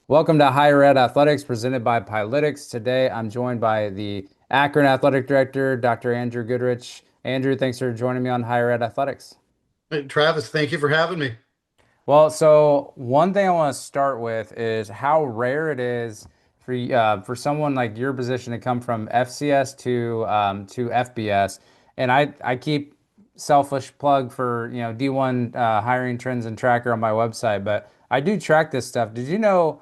Welcome to Higher Ed Athletics presented by Pilotics. Today I'm joined by the Akron Athletic Director, Dr. Andrew Goodrich. Andrew, thanks for joining me on Higher Ed Athletics. Hey, Travis, thank you for having me. Well, so one thing I want to start with is how rare it is for someone like your position to come from FCS to FBS. And I keep selfish plug for D1 hiring trends and tracker on my website, but I do track this stuff. Did you know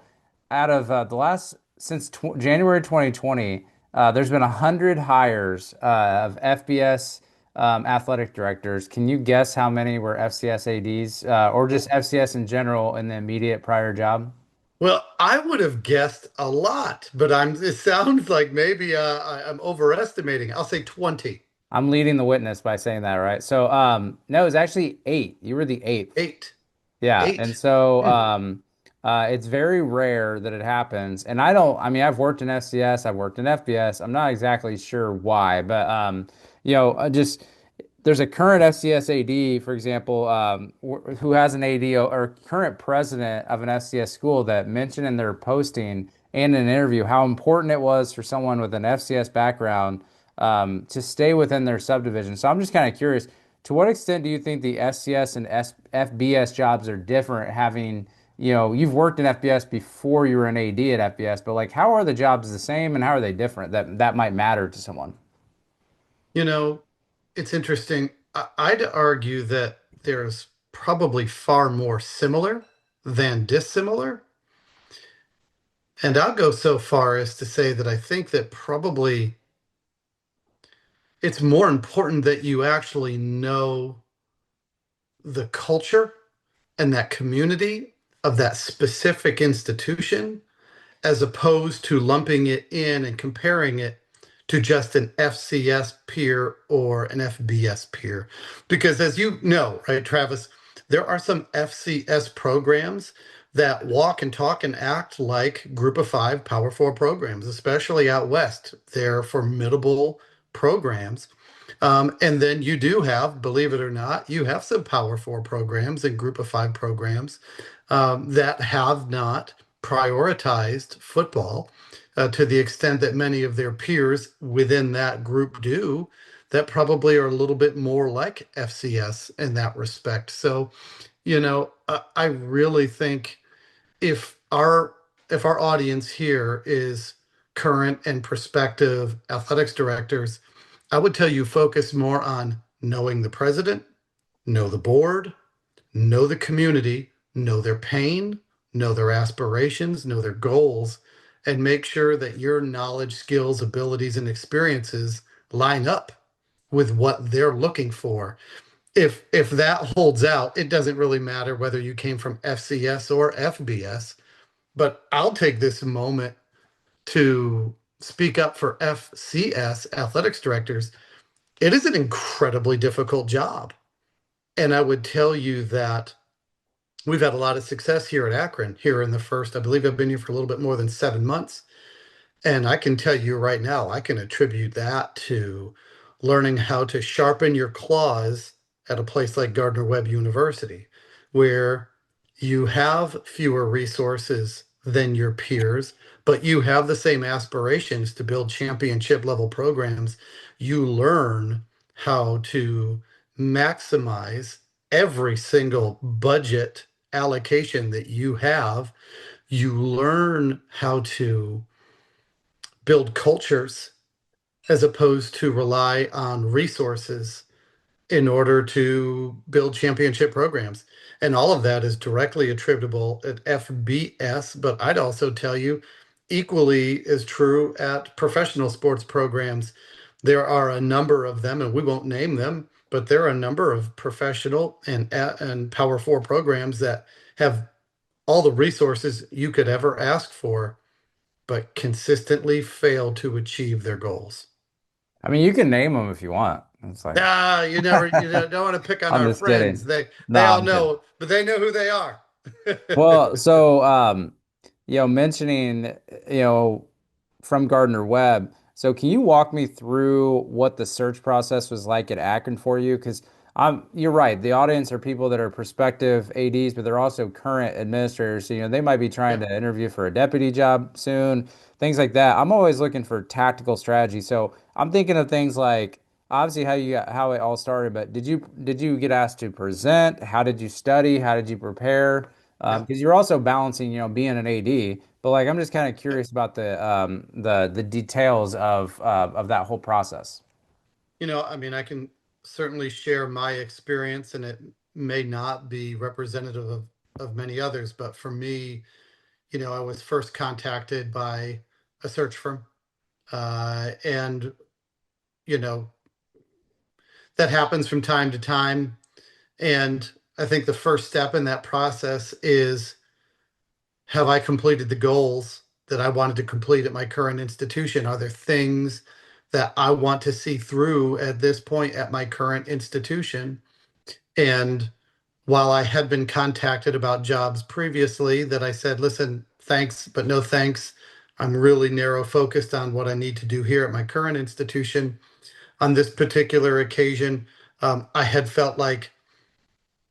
out of the last since tw January 2020, there's been 100 hires of FBS athletic directors. Can you guess how many were FCS ADs or just FCS in general in the immediate prior job? Well, I would have guessed a lot, but it sounds like maybe I'm overestimating. I'll say 20. I'm leading the witness by saying that, right? So, no, it was actually eight. You were the eighth. Eight. Yeah, and Eight. so Hmm. it's very rare that it happens. And I mean, I've worked in FCS, I've worked in FBS. I'm not exactly sure why, but just there's a current FCS AD, for example, who has an AD or current president of an FCS school that mentioned in their posting and in an interview how important it was for someone with an FCS background to stay within their subdivision. So I'm just kind of curious, to what extent do you think the SCS and FBS jobs are different having, you've worked in FBS before you were an AD at FBS, but like how are the jobs the same and how are they different that might matter to someone? You know, it's interesting. I'd argue that there's probably far more similar than dissimilar. And I'll go so far as to say that I think that probably it's more important that you actually know the culture and that community of that specific institution as opposed to lumping it in and comparing it to just an FCS peer or an FBS peer. Because as you know, right, Travis, there are some FCS programs that walk and talk and act like group of five Power Four programs, especially out west. They're formidable programs. And then you do have, believe it or not, you have some Power Four programs and Group of Five programs that have not prioritized football to the extent that many of their peers within that group do, that probably are a little bit more like FCS in that respect. So, I really think if our if our audience here is current and prospective athletics directors, I would tell you focus more on knowing the president, know the board, know the community, know their pain, know their aspirations, know their goals, and make sure that your knowledge, skills, abilities, and experiences line up with what they're looking for. If that holds out, it doesn't really matter whether you came from FCS or FBS, but I'll take this moment to speak up for FCS athletics directors. It is an incredibly difficult job. And I would tell you that we've had a lot of success here at Akron here in the first, I believe I've been here for a little bit more than 7 months. And I can tell you right now, I can attribute that to learning how to sharpen your claws at a place like Gardner-Webb University, where you have fewer resources than your peers, but you have the same aspirations to build championship level programs. You learn how to maximize every single budget allocation that you have. You learn how to build cultures as opposed to rely on resources in order to build championship programs. And all of that is directly attributable at FBS, but I'd also tell you equally is true at professional sports programs. There are a number of them, and we won't name them, but there are a number of professional and Power Four programs that have all the resources you could ever ask for, but consistently fail to achieve their goals. I mean, you can name them if you want. It's like, Ah, don't want to pick on I'm our just friends. kidding. They Nah, all I'm kidding. know, but they know who they are. Well, so mentioning, you know, from Gardner-Webb. So can you walk me through what the search process was like at Akron for you? Because You're right. The audience are people that are prospective ADs, but they're also current administrators. So, they might be trying Yeah. to interview for a deputy job soon, things like that. I'm always looking for tactical strategy. So I'm thinking of things like obviously how it all started, but did you get asked to present? How did you study? How did you prepare? Yeah. Because you're also balancing, being an AD. But like I'm just kind of Yeah. curious about the details of that whole process. I mean, I can certainly share my experience, and it may not be representative of many others, but for me, I was first contacted by a search firm. And, you know, that happens from time to time. And I think the first step in that process is, have I completed the goals that I wanted to complete at my current institution? Are there things that I want to see through at this point at my current institution? And while I had been contacted about jobs previously that I said, listen, thanks, but no thanks. I'm really narrow focused on what I need to do here at my current institution. On this particular occasion, I had felt like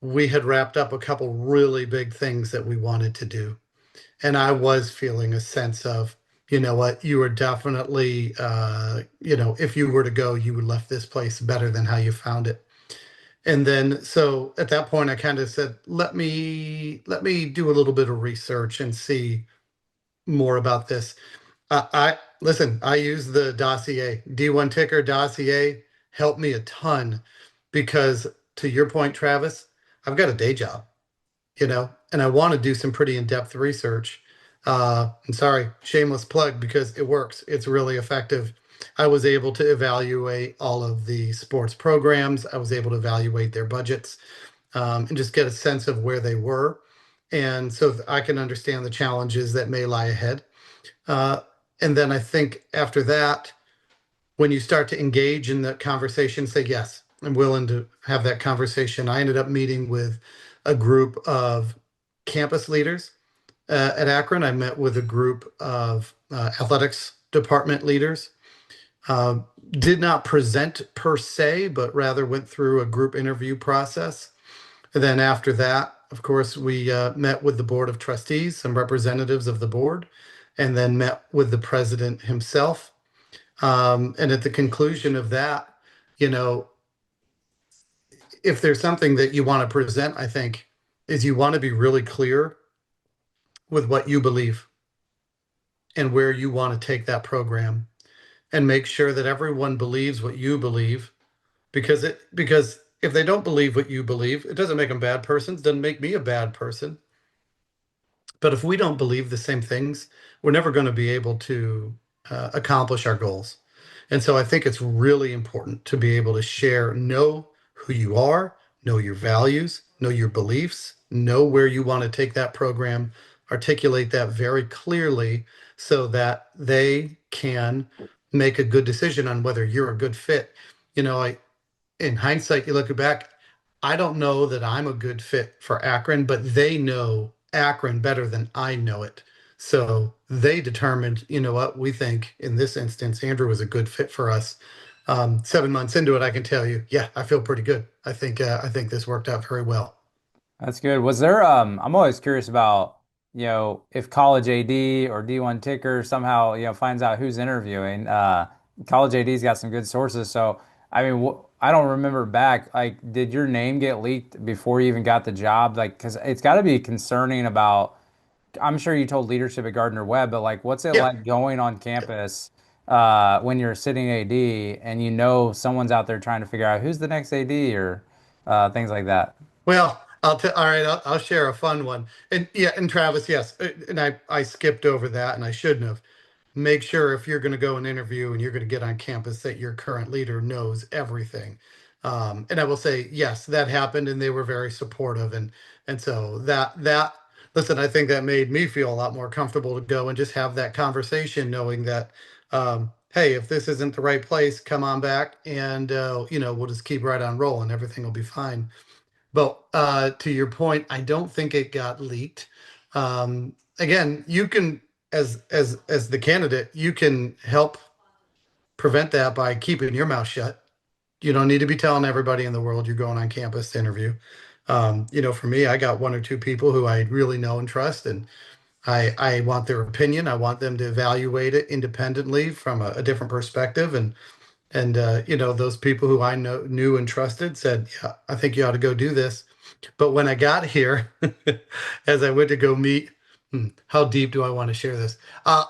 we had wrapped up a couple really big things that we wanted to do. And I was feeling a sense of, you know what, you were definitely, if you were to go, you would left this place better than how you found it. And then so at that point I kind of said, let me do a little bit of research and see more about this. I listen, I use the dossier, D1 ticker dossier helped me a ton because to your point, Travis, I've got a day job, and I want to do some pretty in-depth research. I'm sorry, shameless plug because it works. It's really effective. I was able to evaluate all of the sports programs. I was able to evaluate their budgets, and just get a sense of where they were. And so I can understand the challenges that may lie ahead. Uh, and then I think after that, when you start to engage in the conversation, say, yes, I'm willing to have that conversation. I ended up meeting with a group of campus leaders at Akron. I met with a group of athletics department leaders. Uh, did not present per se, but rather went through a group interview process. And then after that, of course, we met with the board of trustees, some representatives of the board, and then met with the president himself. And at the conclusion of that, you know, if there's something that you want to present, I think, is you want to be really clear with what you believe and where you want to take that program and make sure that everyone believes what you believe because if they don't believe what you believe, it doesn't make them bad persons, doesn't make me a bad person. But if we don't believe the same things, we're never going to be able to accomplish our goals. And so I think it's really important to be able to share, know who you are, know your values, know your beliefs, know where you want to take that program, articulate that very clearly so that they can make a good decision on whether you're a good fit. I in hindsight, you look back, I don't know that I'm a good fit for Akron, but they know Akron better than I know it. So they determined, you know what, we think in this instance, Andrew was a good fit for us. 7 months into it, I can tell you, yeah, I feel pretty good. I think this worked out very well. That's good. Was there I'm always curious about, if college AD or D1 ticker somehow, finds out who's interviewing. College AD's got some good sources. So, I mean, I don't remember back, like, did your name get leaked before you even got the job? Like, because it's got to be concerning about, I'm sure you told leadership at Gardner-Webb, but like, what's it Yeah. like going on campus when you're a sitting AD and someone's out there trying to figure out who's the next AD or things like that? Well, all right, I'll share a fun one. And yeah, and Travis, yes. And I skipped over that and I shouldn't have. Make sure if you're going to go and interview and you're going to get on campus that your current leader knows everything. And I will say, yes, that happened, and they were very supportive, and so that listen, I think that made me feel a lot more comfortable to go and just have that conversation, knowing that, hey, if this isn't the right place, come on back, and we'll just keep right on rolling. Everything will be fine. But to your point, I don't think it got leaked. Again, you can, as the candidate, you can help prevent that by keeping your mouth shut. You don't need to be telling everybody in the world you're going on campus to interview. For me, I got one or two people who I really know and trust, and I want their opinion. I want them to evaluate it independently from a different perspective. And those people who I knew and trusted said, "Yeah, I think you ought to go do this." But when I got here, as I went to go meet, how deep do I want to share this? Uh,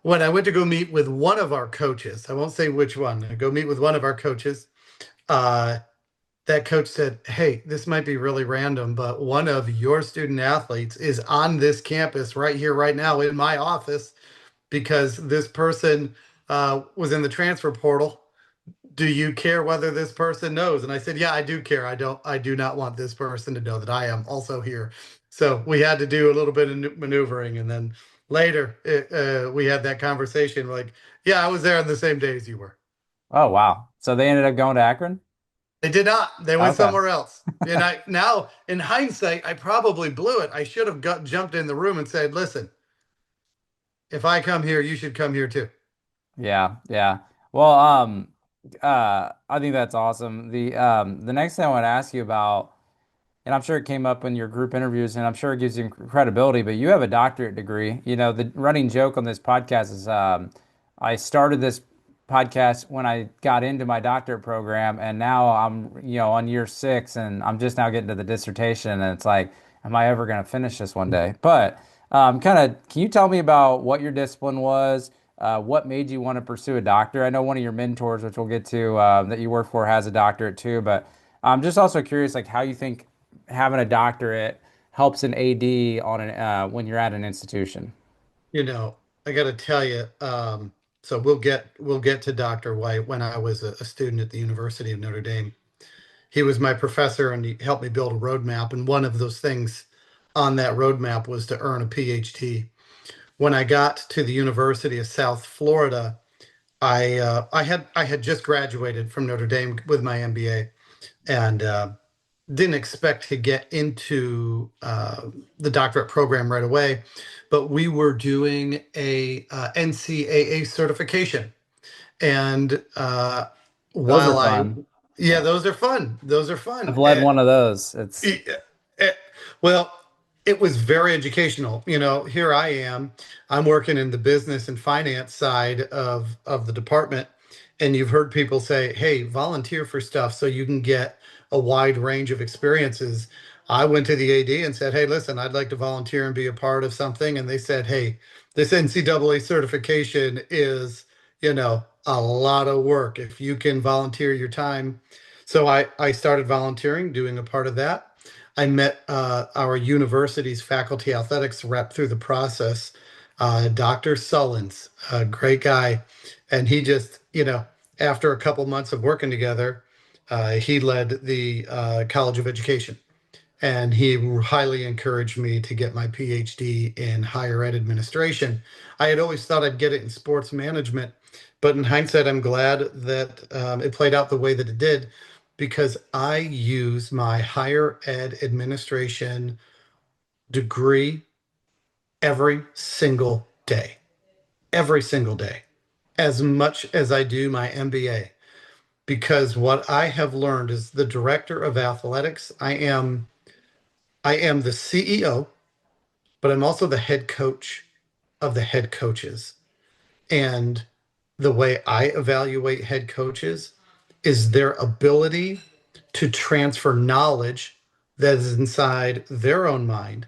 when I went to go meet with one of our coaches, I won't say which one. I go meet with one of our coaches. Uh, that coach said, "Hey, this might be really random, but one of your student athletes is on this campus right here, right now, in my office because this person was in the transfer portal. Do you care whether this person knows?" And I said, "Yeah, I do care. I do not want this person to know that I am also here." So we had to do a little bit of maneuvering. And then later we had that conversation like, "Yeah, I was there on the same day as you were." Oh, wow. So they ended up going to Akron? They did not. They went Okay. somewhere else. And I now, in hindsight, I probably blew it. I should have jumped in the room and said, "Listen, if I come here, you should come here too." Yeah, yeah. Well, I think that's awesome. The next thing I want to ask you about, and I'm sure it came up in your group interviews, and I'm sure it gives you credibility, but you have a doctorate degree. You know, the running joke on this podcast is I started this podcast when I got into my doctorate program, and now I'm, on year 6, and I'm just now getting to the dissertation, and it's like, am I ever going to finish this one day? But kind of, can you tell me about what your discipline was? What made you want to pursue a doctor? I know one of your mentors, which we'll get to, that you work for, has a doctorate too, but I'm just also curious, like how you think having a doctorate helps an AD on an when you're at an institution. You know, I got to tell you, so we'll get to Dr. White. When I was a student at the University of Notre Dame, he was my professor and he helped me build a roadmap. And one of those things on that roadmap was to earn a PhD. When I got to the University of South Florida, I had just graduated from Notre Dame with my MBA, and didn't expect to get into the doctorate program right away, but we were doing a NCAA certification. And Those are while I, fun. yeah, Yeah. those are fun. Those are I've fun. led one of those. It's Eh, eh, well, it was very educational. Here I am. I'm working in the business and finance side of the department, and you've heard people say, "Hey, volunteer for stuff so you can get a wide range of experiences." I went to the AD and said, "Hey, listen, I'd like to volunteer and be a part of something." And they said, "Hey, this NCAA certification is, a lot of work. If you can volunteer your time." So I started volunteering, doing a part of that. I met our university's faculty athletics rep through the process, Dr. Sullins, a great guy. And he just, after a couple months of working together, he led the College of Education. And he highly encouraged me to get my PhD in higher ed administration. I had always thought I'd get it in sports management, but in hindsight, I'm glad that it played out the way that it did, because I use my higher ed administration degree every single day, as much as I do my MBA. Because what I have learned is the director of athletics, I am the CEO, but I'm also the head coach of the head coaches. And the way I evaluate head coaches is their ability to transfer knowledge that is inside their own mind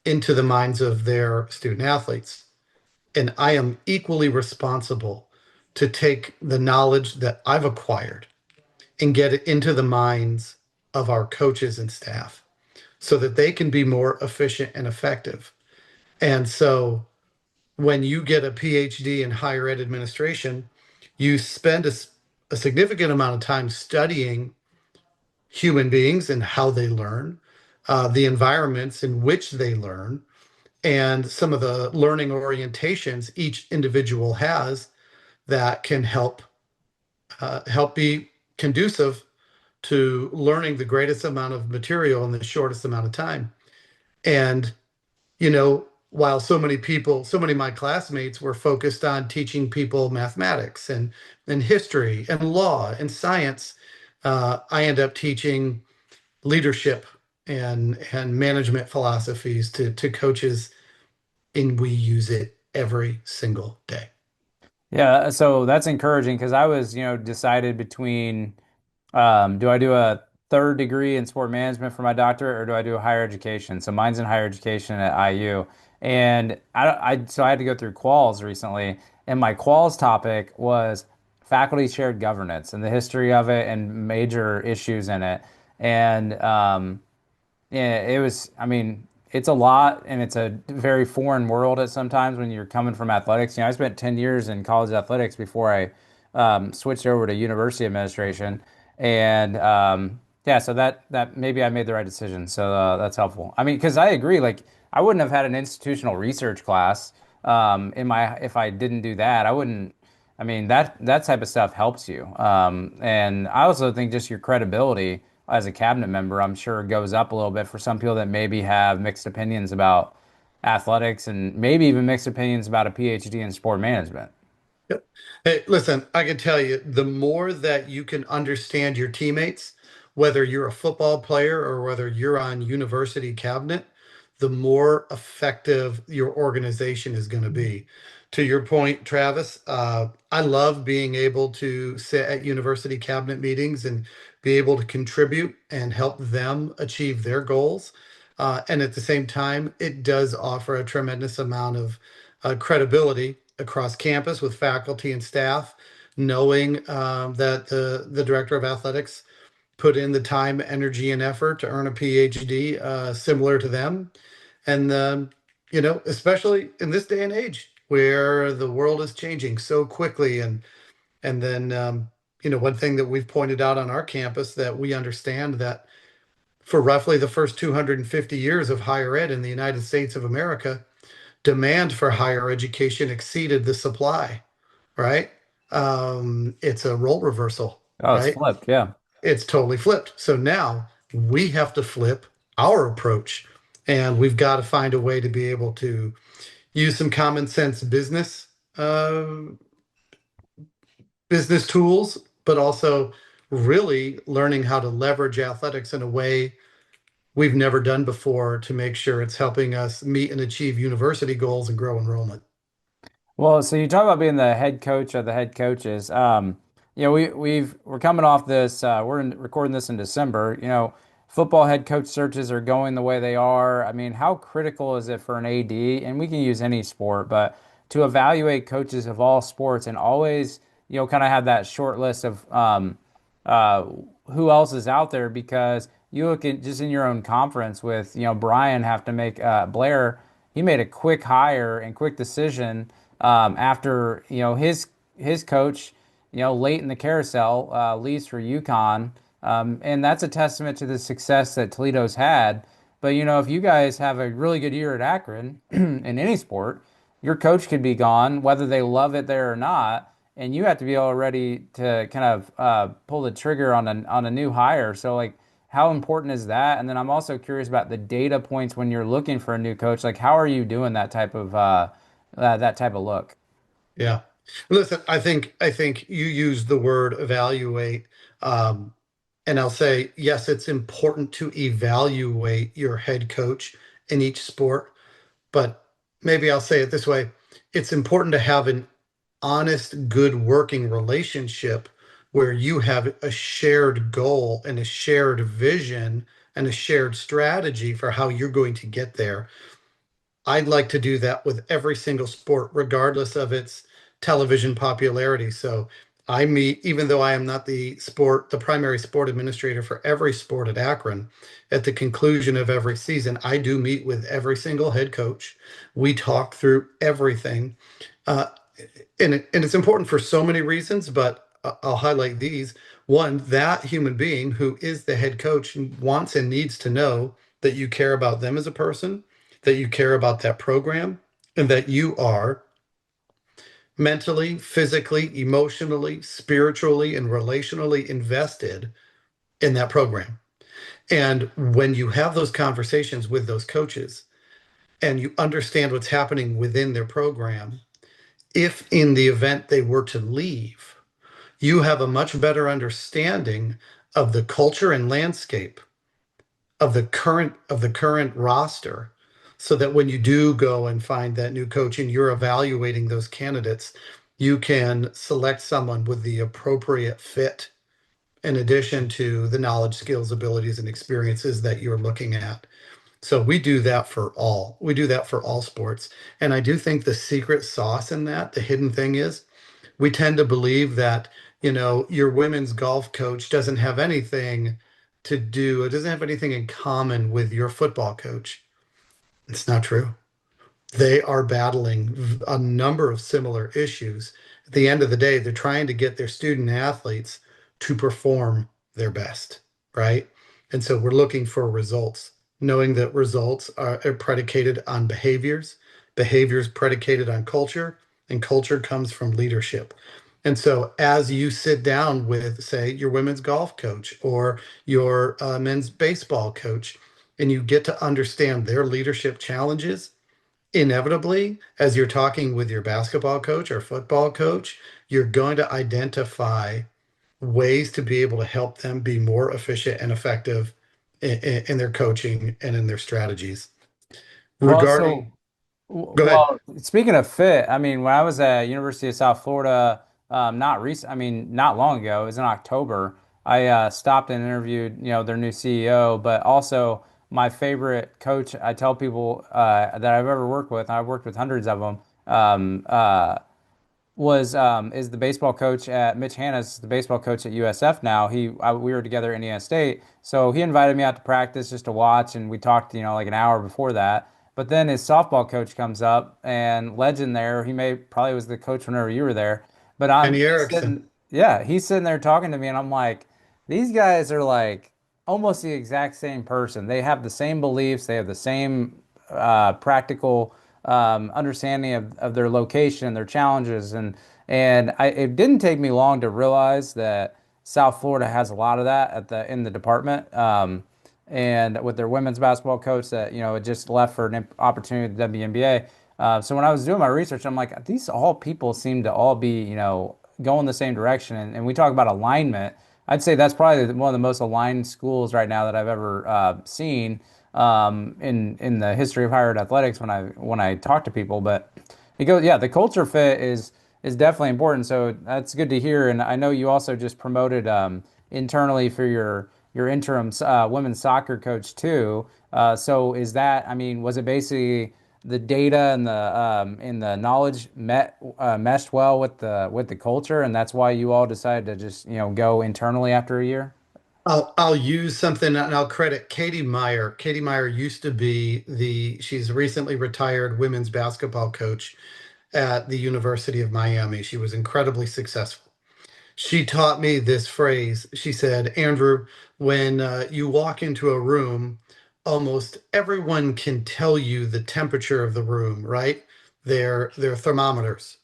into the minds of their student athletes. And I am equally responsible to take the knowledge that I've acquired and get it into the minds of our coaches and staff so that they can be more efficient and effective. And so when you get a PhD in higher ed administration, you spend a significant amount of time studying human beings and how they learn, the environments in which they learn, and some of the learning orientations each individual has that can help be conducive to learning the greatest amount of material in the shortest amount of time. And you know, while so many people, so many of my classmates were focused on teaching people mathematics and history and law and science, I end up teaching leadership and management philosophies to coaches, and we use it every single day. Yeah, so that's encouraging because I was, decided between do I do a third degree in sport management for my doctorate or do I do higher education? So mine's in higher education at IU. And so I had to go through quals recently, and my quals topic was faculty shared governance and the history of it and major issues in it. And yeah, it was, I mean, it's a lot and it's a very foreign world at sometimes when you're coming from athletics. I spent 10 years in college athletics before I switched over to university administration. And yeah, so that maybe I made the right decision. So that's helpful. I mean, because I agree, like I wouldn't have had an institutional research class in my if I didn't do that. I wouldn't. I mean, that type of stuff helps you. And I also think just your credibility as a cabinet member, I'm sure goes up a little bit for some people that maybe have mixed opinions about athletics and maybe even mixed opinions about a PhD in sport management. Yep. Hey, listen, I can tell you, the more that you can understand your teammates, whether you're a football player or whether you're on university cabinet, the more effective your organization is going to be. To your point, Travis, I love being able to sit at university cabinet meetings and be able to contribute and help them achieve their goals. And at the same time, it does offer a tremendous amount of credibility across campus with faculty and staff, knowing that the director of athletics put in the time, energy, and effort to earn a PhD similar to them. And, especially in this day and age where the world is changing so quickly. And then, one thing that we've pointed out on our campus that we understand that for roughly the first 250 years of higher ed in the United States of America, demand for higher education exceeded the supply, right? It's a role reversal, Oh, it's right? flipped. Yeah. It's totally flipped. So now we have to flip our approach, and we've got to find a way to be able to use some common sense uh, business tools, but also really learning how to leverage athletics in a way we've never done before to make sure it's helping us meet and achieve university goals and grow enrollment. Well, so you talk about being the head coach of the head coaches. We're coming off this. Recording this in December. Football head coach searches are going the way they are. I mean, how critical is it for an AD? And we can use any sport, but to evaluate coaches of all sports and always, kind of have that short list of uh, who else is out there because you look at just in your own conference with, Brian have to make Blair. He made a quick hire and quick decision after his coach, late in the carousel leaves for UConn, and that's a testament to the success that Toledo's had. But if you guys have a really good year at Akron in any sport, your coach could be gone, whether they love it there or not, and you have to be all ready to kind of pull the trigger on a new hire. So like, how important is that? And then I'm also curious about the data points when you're looking for a new coach. Like, how are you doing that type of look? Yeah. Listen, I think you use the word evaluate. Um, and I'll say, yes, it's important to evaluate your head coach in each sport, but maybe I'll say it this way. It's important to have an honest, good working relationship where you have a shared goal and a shared vision and a shared strategy for how you're going to get there. I'd like to do that with every single sport, regardless of its television popularity. So I meet, even though I am not the primary sport administrator for every sport at Akron, at the conclusion of every season, I do meet with every single head coach. We talk through everything. Uh, and it's important for so many reasons, but I'll highlight these. One, that human being who is the head coach wants and needs to know that you care about them as a person, that you care about that program, and that you are mentally, physically, emotionally, spiritually, and relationally invested in that program. And when you have those conversations with those coaches, and you understand what's happening within their program, if in the event they were to leave, you have a much better understanding of the culture and landscape of the current roster, so that when you do go and find that new coach and you're evaluating those candidates, you can select someone with the appropriate fit in addition to the knowledge, skills, abilities, and experiences that you're looking at. So we do that for all sports. And I do think the secret sauce in that, the hidden thing is, we tend to believe that, your women's golf coach doesn't have anything to do, it doesn't have anything in common with your football coach. It's not true. They are battling a number of similar issues. At the end of the day, they're trying to get their student athletes to perform their best, right? And so we're looking for results, knowing that results are predicated on behaviors, behaviors predicated on culture, and culture comes from leadership. And so, as you sit down with, say, your women's golf coach or your men's baseball coach, and you get to understand their leadership challenges, inevitably, as you're talking with your basketball coach or football coach, you're going to identify ways to be able to help them be more efficient and effective in their coaching and in their strategies. Well, Regarding, so go ahead. well, speaking of fit, I mean, when I was at University of South Florida, not recent, I mean, not long ago, it was in October. I stopped and interviewed, their new CEO, but also my favorite coach. I tell people that I've ever worked with, and I've worked with hundreds of them. Was is the baseball coach at Mitch Hanna's the baseball coach at USF now. We were together at Indiana State, so he invited me out to practice just to watch, and we talked, like an hour before that. But then his softball coach comes up, and legend there, he may probably was the coach whenever you were there. But Kenny he's Erickson. sitting, yeah, he's sitting there talking to me, and I'm like, these guys are like almost the exact same person. They have the same beliefs, they have the same practical understanding of their location, their challenges, it didn't take me long to realize that South Florida has a lot of that in the department. And with their women's basketball coach that had just left for an opportunity at the WNBA. So when I was doing my research, I'm like, these all people seem to all be going the same direction. And we talk about alignment. I'd say that's probably one of the most aligned schools right now that I've ever seen in the history of higher ed athletics when I talk to people. But it goes, yeah, the culture fit is definitely important. So that's good to hear. And I know you also just promoted internally for your interim women's soccer coach too. So is that, I mean, was it basically the data and the knowledge meshed well with the culture, and that's why you all decided to just go internally after a year? I'll use something and I'll credit Katie Meyer. Katie Meyer used to be she's recently retired women's basketball coach at the University of Miami. She was incredibly successful. She taught me this phrase. She said, Andrew, when you walk into a room, almost everyone can tell you the temperature of the room, right? Their thermometers,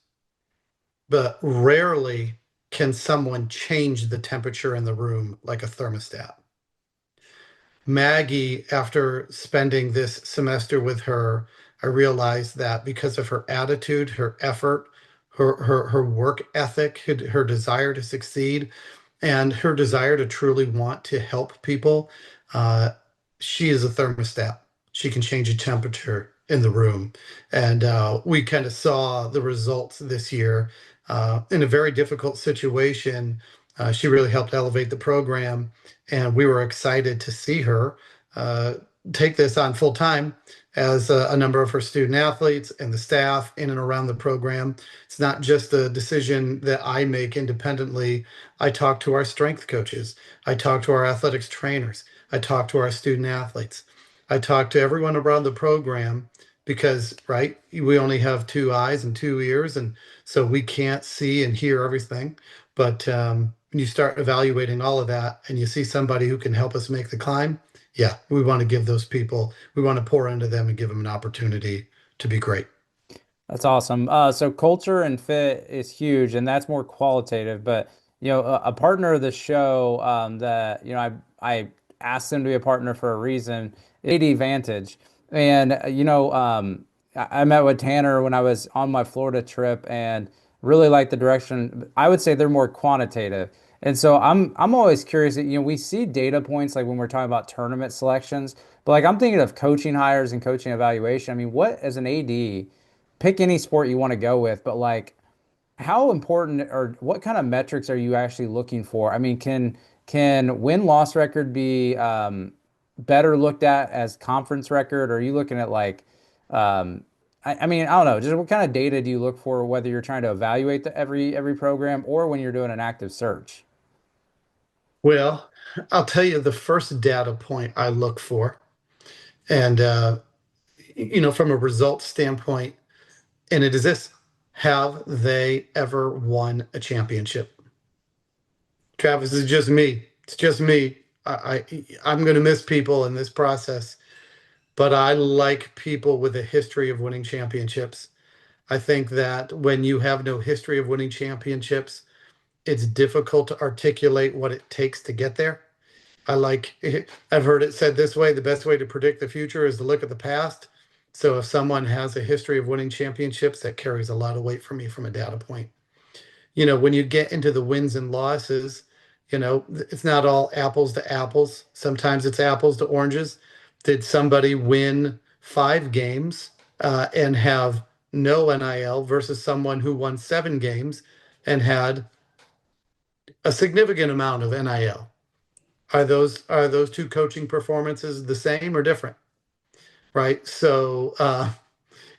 but rarely can someone change the temperature in the room like a thermostat. Maggie, after spending this semester with her, I realized that because of her attitude, her effort, her work ethic, her desire to succeed, and her desire to truly want to help people, uh, she is a thermostat. She can change a temperature in the room. And we kind of saw the results this year in a very difficult situation. She really helped elevate the program, and we were excited to see her uh, take this on full time as a number of her student athletes and the staff in and around the program. It's not just a decision that I make independently. I talk to our strength coaches. I talk to our athletics trainers. I talk to our student athletes. I talk to everyone around the program because, right, we only have two eyes and two ears, and so we can't see and hear everything. But when you start evaluating all of that and you see somebody who can help us make the climb, yeah, we want to give those people, we want to pour into them and give them an opportunity to be great. That's awesome. So culture and fit is huge, and that's more qualitative. But a partner of the show that I asked them to be a partner for a reason. AD Vantage. And I met with Tanner when I was on my Florida trip and really liked the direction. I would say they're more quantitative. And so I'm always curious that, we see data points like when we're talking about tournament selections, but like I'm thinking of coaching hires and coaching evaluation. I mean, what as an AD, pick any sport you want to go with, but like how important or what kind of metrics are you actually looking for? I mean, can win-loss record be better looked at as conference record? Or are you looking at like I mean, I don't know, just what kind of data do you look for, whether you're trying to evaluate every program or when you're doing an active search? Well, I'll tell you the first data point I look for, and from a results standpoint, and it is this: have they ever won a championship? Travis, is just me. It's just me. I'm going to miss people in this process, but I like people with a history of winning championships. I think that when you have no history of winning championships, it's difficult to articulate what it takes to get there. I like, I've heard it said this way: the best way to predict the future is to look at the past. So if someone has a history of winning championships, that carries a lot of weight for me from a data point. When you get into the wins and losses, it's not all apples to apples. Sometimes it's apples to oranges. Did somebody win 5 games and have no NIL versus someone who won 7 games and had a significant amount of NIL? Are those two coaching performances the same or different? Right. So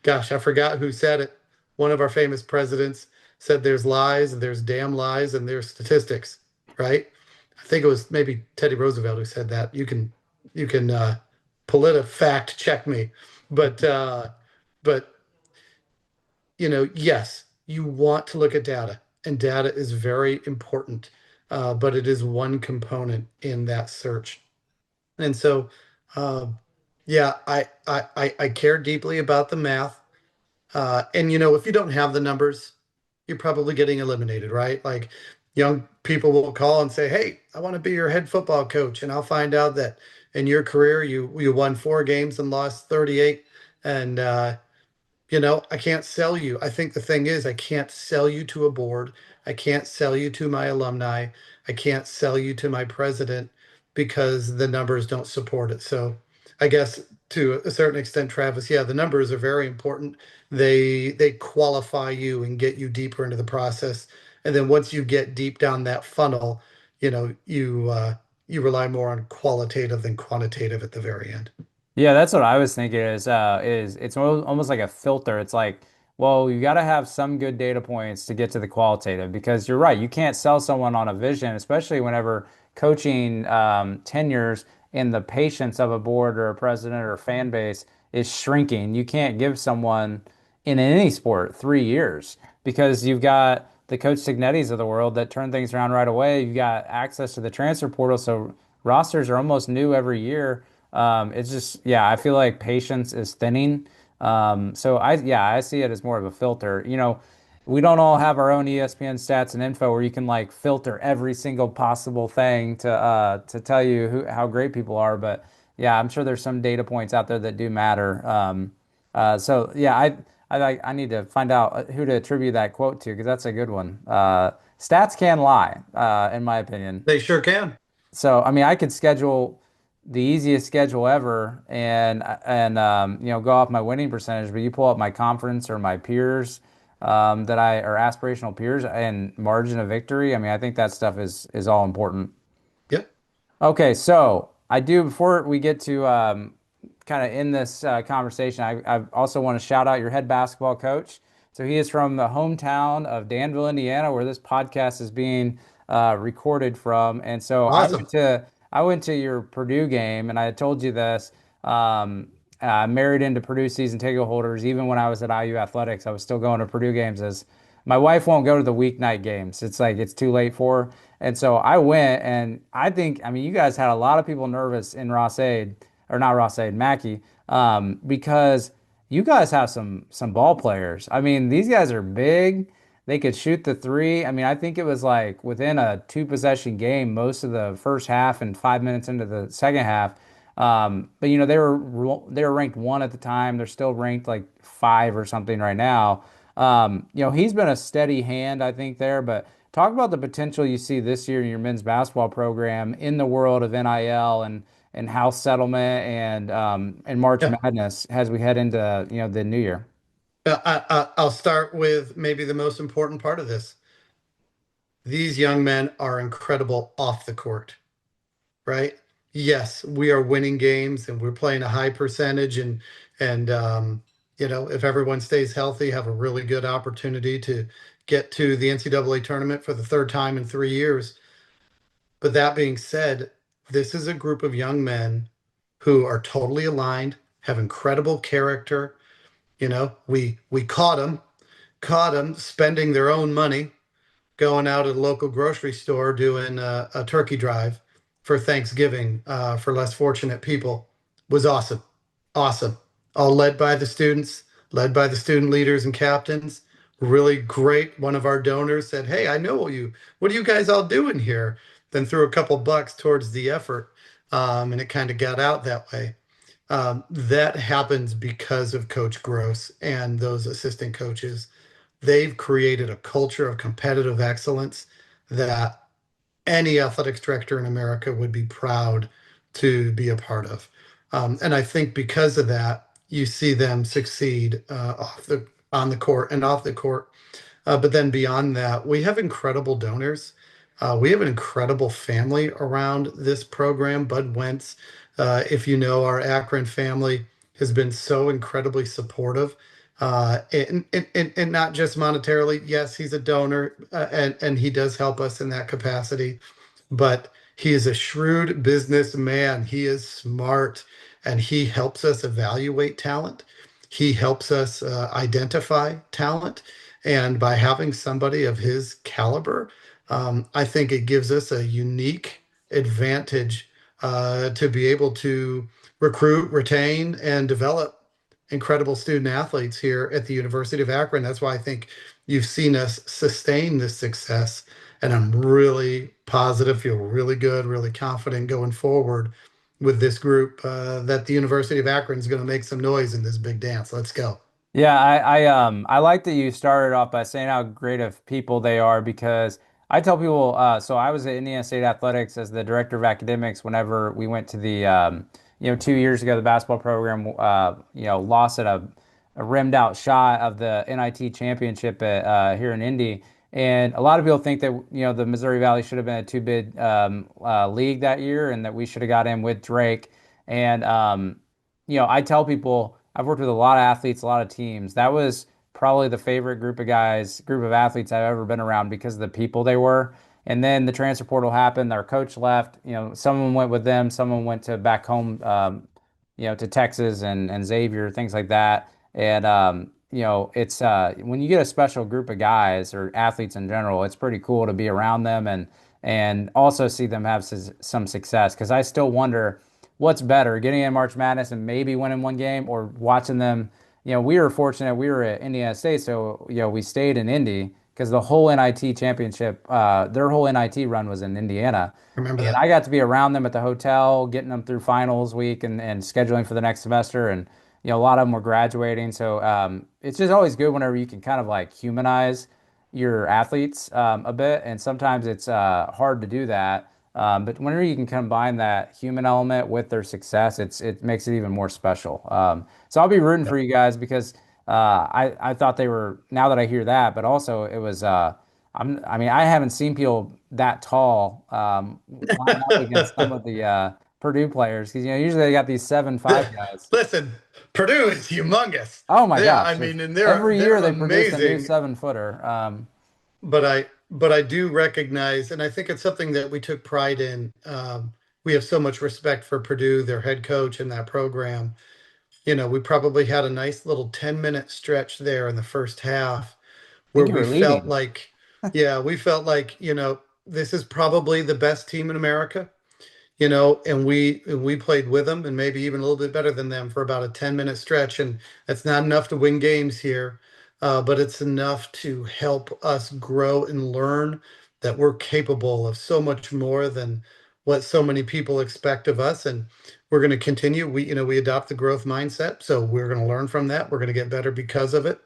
gosh, I forgot who said it. One of our famous presidents said there's lies, and there's damn lies, and there's statistics, right? I think it was maybe Teddy Roosevelt who said that. You can fact check me. But yes, you want to look at data, and data is very important, but it is one component in that search. And so uh, yeah, I care deeply about the math. And if you don't have the numbers, you're probably getting eliminated, right? Like young people will call and say, "Hey, I want to be your head football coach," and I'll find out that in your career you won 4 games and lost 38, and I can't sell you. I think the thing is, I can't sell you to a board. I can't sell you to my alumni. I can't sell you to my president because the numbers don't support it. So I guess to a certain extent, Travis, yeah, the numbers are very important. They qualify you and get you deeper into the process. And then once you get deep down that funnel, you rely more on qualitative than quantitative at the very end. Yeah, that's what I was thinking is it's almost like a filter. It's like, well, you got to have some good data points to get to the qualitative because you're right. You can't sell someone on a vision, especially whenever coaching tenures and the patience of a board or a president or a fan base is shrinking. You can't give someone in any sport 3 years because you've got the Coach Signettis of the world that turn things around right away. You've got access to the transfer portal, so rosters are almost new every year. It's just, yeah, I feel like patience is thinning. So yeah, I see it as more of a filter. We don't all have our own ESPN stats and info where you can like filter every single possible thing to tell you how great people are. But yeah, I'm sure there's some data points out there that do matter. So yeah, I need to find out who to attribute that quote to because that's a good one. Stats can lie, in my opinion. They sure can. So, I mean, I could schedule the easiest schedule ever and go off my winning percentage, but you pull up my conference or my peers that I or aspirational peers and margin of victory. I mean, I think that stuff is all important. Yep. Okay, so I do before we get to kind of in this conversation, I also want to shout out your head basketball coach. So he is from the hometown of Danville, Indiana, where this podcast is being recorded from. And so Awesome. I went to your Purdue game, and I had told you this. I married into Purdue season ticket holders. Even when I was at IU athletics, I was still going to Purdue games as my wife won't go to the weeknight games. It's like it's too late for her. And so I went, and I mean, you guys had a lot of people nervous in Rossade, or not Rossade, Mackey, because you guys have some ball players. I mean, these guys are big. They could shoot the three. I mean, I think it was like within a two possession game, most of the first half and 5 minutes into the second half. But they were ranked one at the time. They're still ranked like five or something right now. He's been a steady hand, I think, there. But talk about the potential you see this year in your men's basketball program in the world of NIL and house settlement and March Yeah. Madness as we head into the new year. I'll start with maybe the most important part of this. These young men are incredible off the court, right? Yes, we are winning games and we're playing a high percentage and if everyone stays healthy, have a really good opportunity to get to the NCAA tournament for the third time in 3 years. But that being said, this is a group of young men who are totally aligned, have incredible character. We caught them spending their own money going out at a local grocery store doing a turkey drive for Thanksgiving for less fortunate people. Was awesome. Awesome. All led by the students, led by the student leaders and captains. Really great. One of our donors said, "Hey, I know you. What are you guys all doing here?" Then threw a couple bucks towards the effort. And it kind of got out that way. That happens because of Coach Gross and those assistant coaches. They've created a culture of competitive excellence that any athletics director in America would be proud to be a part of. And I think because of that, you see them succeed on the court and off the court. But then beyond that, we have incredible donors. We have an incredible family around this program. Bud Wentz, if you know our Akron family, has been so incredibly supportive. And not just monetarily. Yes, he's a donor and he does help us in that capacity, but he is a shrewd businessman. He is smart and he helps us evaluate talent. He helps us identify talent. And by having somebody of his caliber, I think it gives us a unique advantage to be able to recruit, retain, and develop incredible student athletes here at the University of Akron. That's why I think you've seen us sustain this success. And I'm really positive, feel really good, really confident going forward with this group that the University of Akron is going to make some noise in this big dance. Let's go. Yeah, I like that you started off by saying how great of people they are because I tell people so I was at Indiana State Athletics as the director of academics whenever we went to the 2 years ago the basketball program lost at a rimmed out shot of the NIT championship at here in Indy. And a lot of people think that the Missouri Valley should have been a two bid league that year and that we should have got in with Drake. And I tell people I've worked with a lot of athletes, a lot of teams. That was probably the favorite group of athletes I've ever been around because of the people they were. And then the transfer portal happened. Their coach left. Someone went with them. Someone went to back home, to Texas and Xavier, things like that. And it's when you get a special group of guys or athletes in general, it's pretty cool to be around them and also see them have some success. Because I still wonder what's better, getting in March Madness and maybe winning one game or watching them. We were fortunate. We were at Indiana State, so we stayed in Indy because the whole NIT championship, their whole NIT run was in Indiana. Remember And that. I got to be around them at the hotel, getting them through finals week and scheduling for the next semester. And, a lot of them were graduating. So it's just always good whenever you can kind of like humanize your athletes a bit. And sometimes it's hard to do that. But whenever you can combine that human element with their success, it makes it even more special. So I'll be rooting for Yep. you guys because I thought they were now that I hear that, but also it was I mean I haven't seen people that tall line up against some of the Purdue players because usually they got these 7'5" guys. Listen, Purdue is humongous. Oh my I gosh! mean, and they're Every they're year they produce a new amazing. 7-footer. But I do recognize, and I think it's something that we took pride in. We have so much respect for Purdue, their head coach, and that program. We probably had a nice little 10-minute stretch there in the first half I where think you we were felt leading. like, yeah, we felt like, this is probably the best team in America, and we played with them and maybe even a little bit better than them for about a 10-minute stretch. And that's not enough to win games here, but it's enough to help us grow and learn that we're capable of so much more than what so many people expect of us, and we're going to continue. We adopt the growth mindset, so we're going to learn from that. We're going to get better because of it,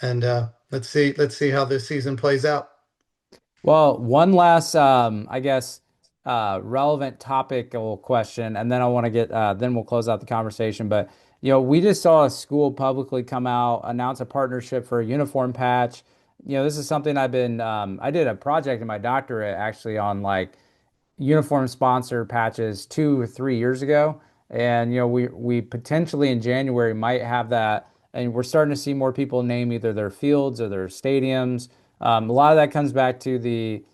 and let's see how this season plays out. Well, one last, I guess, relevant topical question, and then I want to get, then we'll close out the conversation. But, we just saw a school publicly come out, announce a partnership for a uniform patch. This is something I did a project in my doctorate actually on like uniform sponsor patches 2 or 3 years ago, and we potentially in January might have that, and we're starting to see more people name either their fields or their stadiums. A lot of that comes back to the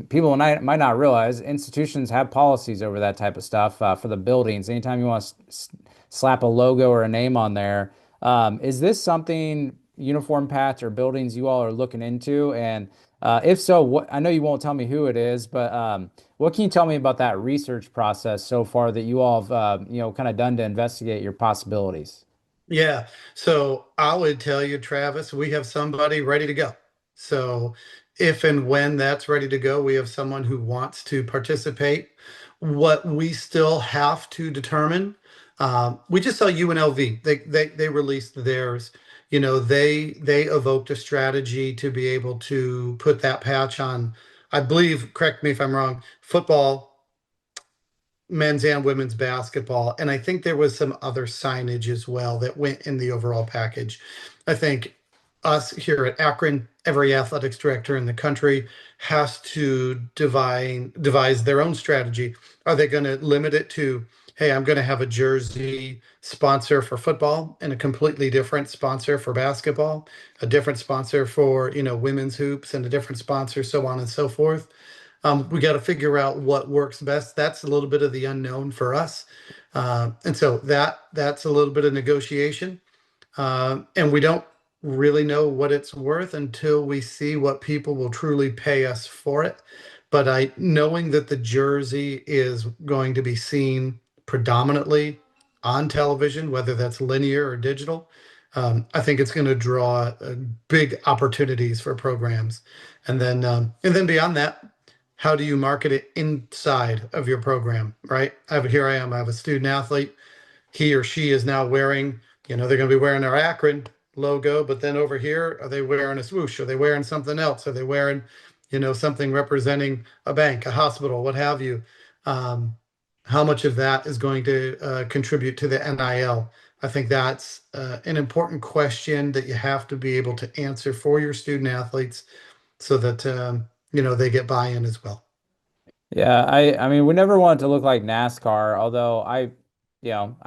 people might not realize institutions have policies over that type of stuff for the buildings. Anytime you want to slap a logo or a name on there, is this something uniform patch or buildings you all are looking into? And if so, what I know you won't tell me who it is, but what can you tell me about that research process so far that you all have, kind of done to investigate your possibilities? Yeah. So I would tell you, Travis, we have somebody ready to go. So if and when that's ready to go, we have someone who wants to participate. What we still have to determine, we just saw UNLV. They released theirs. They evoked a strategy to be able to put that patch on, I believe, correct me if I'm wrong, football, men's and women's basketball. And I think there was some other signage as well that went in the overall package. I think us here at Akron, every athletics director in the country has to devise their own strategy. Are they going to limit it to, hey, I'm going to have a jersey sponsor for football and a completely different sponsor for basketball, a different sponsor for, women's hoops and a different sponsor, so on and so forth? We got to figure out what works best. That's a little bit of the unknown for us, and so that's a little bit of negotiation. And we don't really know what it's worth until we see what people will truly pay us for it. But knowing that the jersey is going to be seen predominantly on television, whether that's linear or digital, I think it's going to draw big opportunities for programs. And then beyond that, how do you market it inside of your program, right? Here I am, I have a student athlete. He or she is now wearing, they're going to be wearing our Akron logo, but then over here, are they wearing a swoosh? Are they wearing something else? Are they wearing, something representing a bank, a hospital, what have you? Um, how much of that is going to contribute to the NIL? I think that's an important question that you have to be able to answer for your student athletes so that, they get buy-in as well. Yeah, I mean, we never want it to look like NASCAR, although I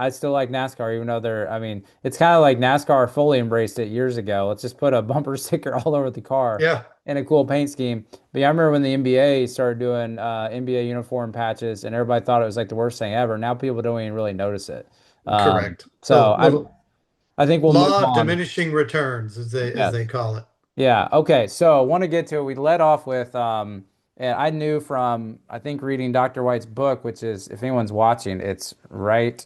still like NASCAR, even though I mean, it's kind of like NASCAR fully embraced it years ago. Let's just put a bumper sticker all over the car Yeah, and a cool paint scheme. But yeah, I remember when the NBA started doing NBA uniform patches, and everybody thought it was like the worst thing ever. Now people don't even really notice it. correct. So So I think we'll move law of on. diminishing returns, as Yeah. they call it. Yeah. Okay. So I want to get to, we led off with, and I knew from, I think, reading Dr. White's book, which is, if anyone's watching, it's right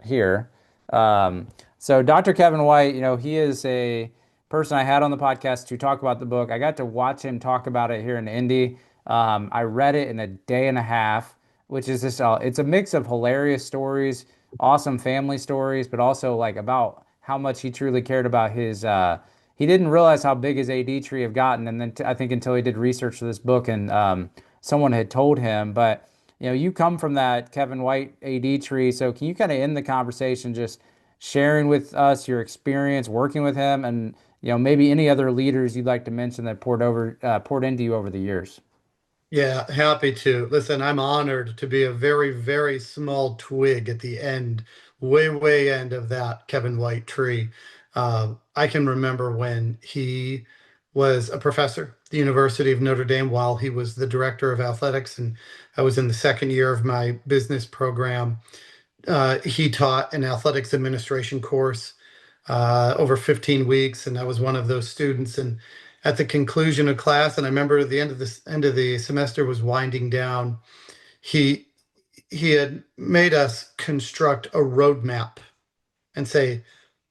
here. So Dr. Kevin White, he is a person I had on the podcast to talk about the book. I got to watch him talk about it here in Indy. I read it in a day and a half, which is just, it's a mix of hilarious stories, awesome family stories, but also like about how much he truly cared about he didn't realize how big his AD tree have gotten. And then I think until he did research for this book and someone had told him, but you come from that Kevin White AD tree. So can you kind of end the conversation just sharing with us your experience working with him and maybe any other leaders you'd like to mention that poured into you over the years? Yeah, happy to. Listen, I'm honored to be a very, very small twig at the end, way, way end of that Kevin White tree. I can remember when he was a professor at the University of Notre Dame while he was the director of athletics, and I was in the second year of my business program. He taught an athletics administration course over 15 weeks, and I was one of those students. And at the conclusion of class, and I remember the end of the semester was winding down, he he had made us construct a roadmap and say,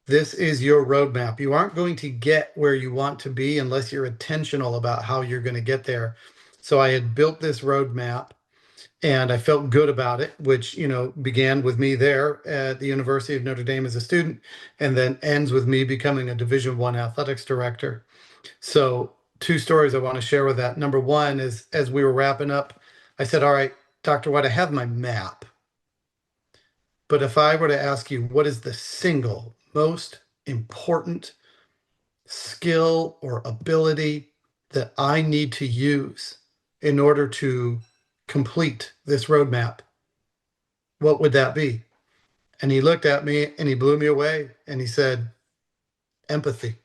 "This is your roadmap. You aren't going to get where you want to be unless you're intentional about how you're going to get there." So I had built this roadmap And I felt good about it, which, began with me there at the University of Notre Dame as a student, and then ends with me becoming a Division I athletics director. So, two stories I want to share with that. Number one is, as we were wrapping up, I said, "All right, Dr. White, I have my map. But if I were to ask you, what is the single most important skill or ability that I need to use in order to complete this roadmap, what would that be?" And he looked at me and he blew me away and he said, "Empathy.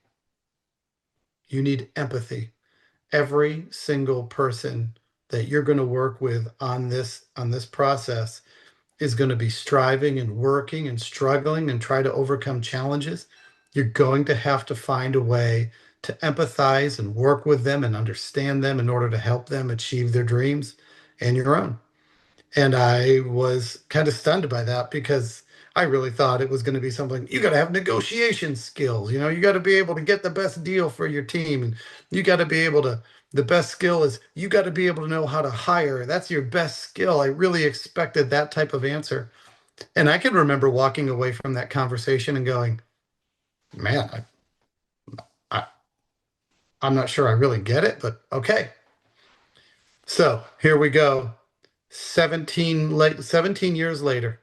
You need empathy. Every single person that you're going to work with on this process is going to be striving and working and struggling and try to overcome challenges. You're going to have to find a way to empathize and work with them and understand them in order to help them achieve their dreams and your own." And I was kind of stunned by that because I really thought it was going to be something you got to have negotiation skills. You got to be able to get the best deal for your team. And you got to be able to, the best skill is you got to be able to know how to hire. That's your best skill. I really expected that type of answer. And I can remember walking away from that conversation and going, man, I, I'm not sure I really get it, but okay. So here we go. 17 years later.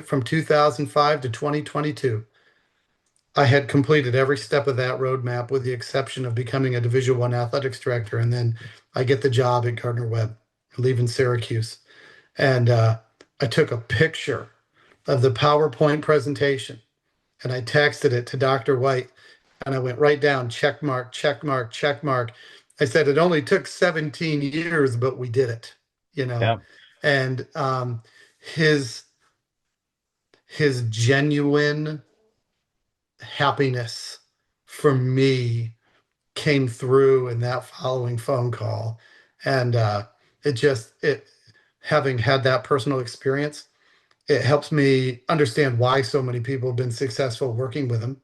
From 2005 to 2022. I had completed every step of that roadmap with the exception of becoming a Division I athletics director. And then I get the job at Gardner-Webb, leaving Syracuse. And I took a picture of the PowerPoint presentation and I texted it to Dr. White and I went right down, check mark, check mark, check mark. I said, it only took 17 years, but we did it, you know. Yeah. And his his genuine happiness for me came through in that following phone call. And it having had that personal experience, it helps me understand why so many people have been successful working with him,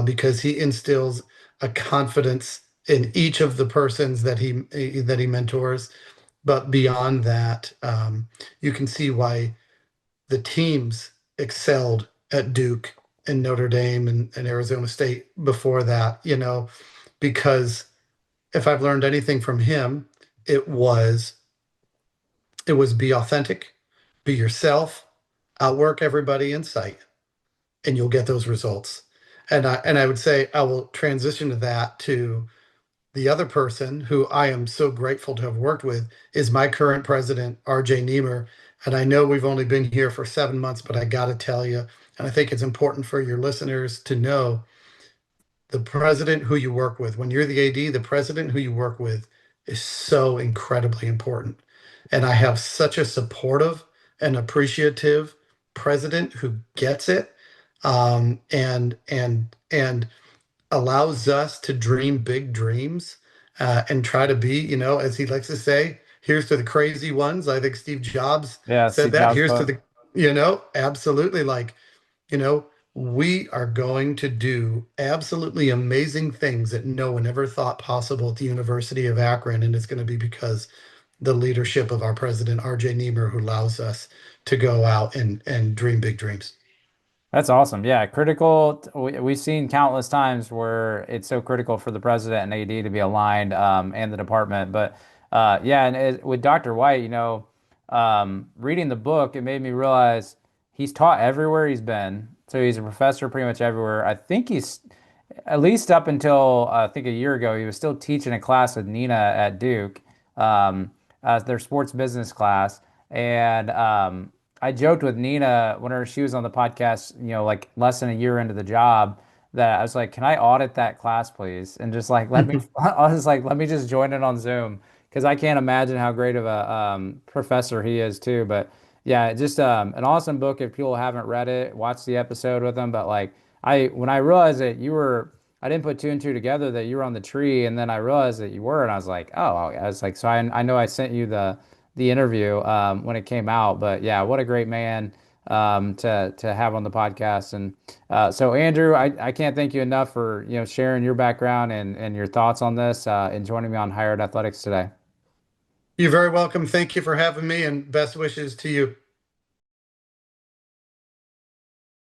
because he instills a confidence in each of the persons that he mentors. But beyond that, you can see why the teams excelled at Duke and Notre Dame and Arizona State before that, because if I've learned anything from him, it was it was be authentic, be yourself, outwork everybody in sight, and you'll get those results. And I would say I will transition to that to the other person who I am so grateful to have worked with is my current president, RJ Niemer. And I know we've only been here for 7 months, but I got to tell you, and I think it's important for your listeners to know the president who you work with. When you're the AD, the president who you work with is so incredibly important. And I have such a supportive and appreciative president who gets it, and allows us to dream big dreams, and try to be, as he likes to say, here's to the crazy ones. I think Steve Jobs Yeah, said Steve that. Jobs Here's to quote. the, absolutely, like, you know, we are going to do absolutely amazing things that no one ever thought possible at the University of Akron. And it's going to be because the leadership of our president, RJ Niemer, who allows us to go out and dream big dreams. That's awesome. Yeah, critical. We've seen countless times where it's so critical for the president and AD to be aligned, and the department. But yeah, and with Dr. White, reading the book, it made me realize he's taught everywhere he's been. So he's a professor pretty much everywhere. I think he's at least up until I think a year ago, he was still teaching a class with Nina at Duke, their sports business class. And I joked with Nina whenever she was on the podcast, like less than a year into the job, that I was like, "Can I audit that class, please?" And just like let me, I was like, "Let me just join it on Zoom," because I can't imagine how great of a professor he is too. But yeah, just an awesome book. If people haven't read it, watch the episode with them. But like when I realized that I didn't put two and two together that you were on the tree, and then I realized that you were, and I was like, oh, I was like, so I know I sent you the interview when it came out, but yeah, what a great man to have on the podcast. And so Andrew, I can't thank you enough for sharing your background and your thoughts on this and joining me on Hired Athletics today. You're very welcome. Thank you for having me, and best wishes to you.